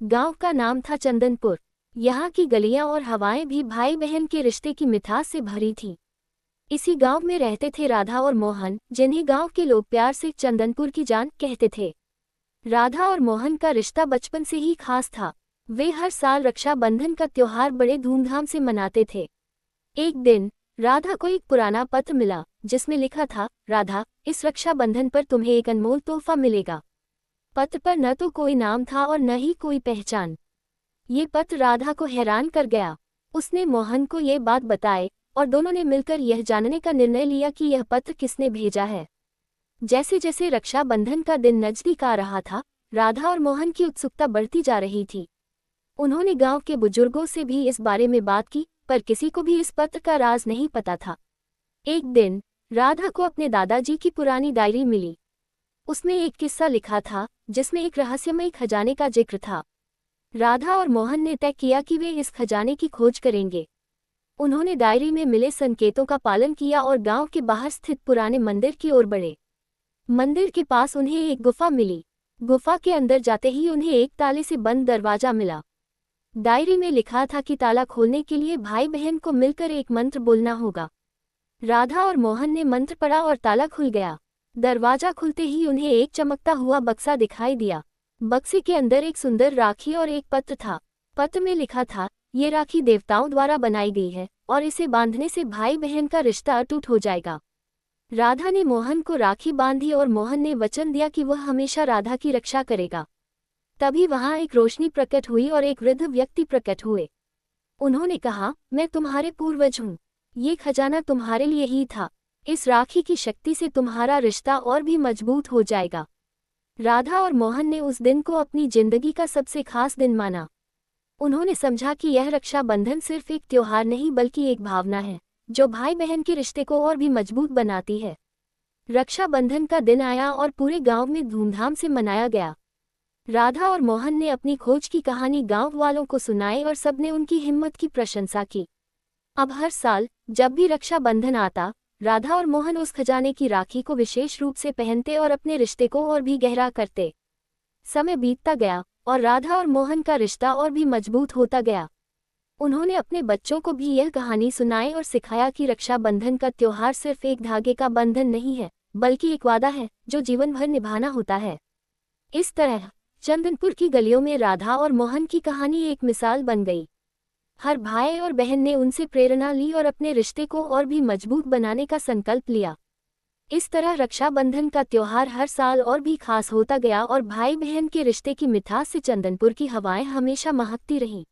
गांव का नाम था चंदनपुर। यहाँ की गलियां और हवाएं भी भाई बहन के रिश्ते की मिठास से भरी थीं। इसी गांव में रहते थे राधा और मोहन, जिन्हें गांव के लोग प्यार से चंदनपुर की जान कहते थे। राधा और मोहन का रिश्ता बचपन से ही खास था। वे हर साल रक्षाबंधन का त्योहार बड़े धूमधाम से मनाते थे। एक दिन राधा को एक पुराना पत्र मिला, जिसमें लिखा था, राधा, इस रक्षाबंधन पर तुम्हें एक अनमोल तोहफा मिलेगा। पत्र पर न तो कोई नाम था और न ही कोई पहचान। ये पत्र राधा को हैरान कर गया। उसने मोहन को ये बात बताई और दोनों ने मिलकर यह जानने का निर्णय लिया कि यह पत्र किसने भेजा है। जैसे जैसे रक्षाबंधन का दिन नजदीक आ रहा था, राधा और मोहन की उत्सुकता बढ़ती जा रही थी। उन्होंने गांव के बुजुर्गों से भी इस बारे में बात की, पर किसी को भी इस पत्र का राज नहीं पता था। एक दिन राधा को अपने दादाजी की पुरानी डायरी मिली। उसमें एक किस्सा लिखा था, जिसमें एक रहस्यमय खजाने का जिक्र था। राधा और मोहन ने तय किया कि वे इस खजाने की खोज करेंगे। उन्होंने डायरी में मिले संकेतों का पालन किया और गांव के बाहर स्थित पुराने मंदिर की ओर बढ़े। मंदिर के पास उन्हें एक गुफा मिली। गुफा के अंदर जाते ही उन्हें एक ताले से बंद दरवाजा मिला। डायरी में लिखा था कि ताला खोलने के लिए भाई बहन को मिलकर एक मंत्र बोलना होगा। राधा और मोहन ने मंत्र पढ़ा और ताला खुल गया। दरवाजा खुलते ही उन्हें एक चमकता हुआ बक्सा दिखाई दिया। बक्से के अंदर एक सुंदर राखी और एक पत्र था। पत्र में लिखा था, ये राखी देवताओं द्वारा बनाई गई है और इसे बांधने से भाई बहन का रिश्ता अटूट हो जाएगा। राधा ने मोहन को राखी बांधी और मोहन ने वचन दिया कि वह हमेशा राधा की रक्षा करेगा। तभी वहां एक रोशनी प्रकट हुई और एक वृद्ध व्यक्ति प्रकट हुए। उन्होंने कहा, मैं तुम्हारे पूर्वज हूँ। ये खजाना तुम्हारे लिए ही था। इस राखी की शक्ति से तुम्हारा रिश्ता और भी मजबूत हो जाएगा। राधा और मोहन ने उस दिन को अपनी जिंदगी का सबसे खास दिन माना। उन्होंने समझा कि यह रक्षाबंधन सिर्फ एक त्योहार नहीं बल्कि एक भावना है, जो भाई बहन के रिश्ते को और भी मजबूत बनाती है। रक्षाबंधन का दिन आया और पूरे गांव में धूमधाम से मनाया गया। राधा और मोहन ने अपनी खोज की कहानी गांव वालों को सुनाई और सबने उनकी हिम्मत की प्रशंसा की। अब हर साल जब भी रक्षाबंधन आता, राधा और मोहन उस खजाने की राखी को विशेष रूप से पहनते और अपने रिश्ते को और भी गहरा करते। समय बीतता गया और राधा और मोहन का रिश्ता और भी मजबूत होता गया। उन्होंने अपने बच्चों को भी यह कहानी सुनाई और सिखाया कि रक्षाबंधन का त्योहार सिर्फ एक धागे का बंधन नहीं है, बल्कि एक वादा है जो जीवन भर निभाना होता है। इस तरह चंदनपुर की गलियों में राधा और मोहन की कहानी एक मिसाल बन गई। हर भाई और बहन ने उनसे प्रेरणा ली और अपने रिश्ते को और भी मजबूत बनाने का संकल्प लिया। इस तरह रक्षाबंधन का त्योहार हर साल और भी खास होता गया और भाई बहन के रिश्ते की मिठास से चंदनपुर की हवाएं हमेशा महकती रहीं।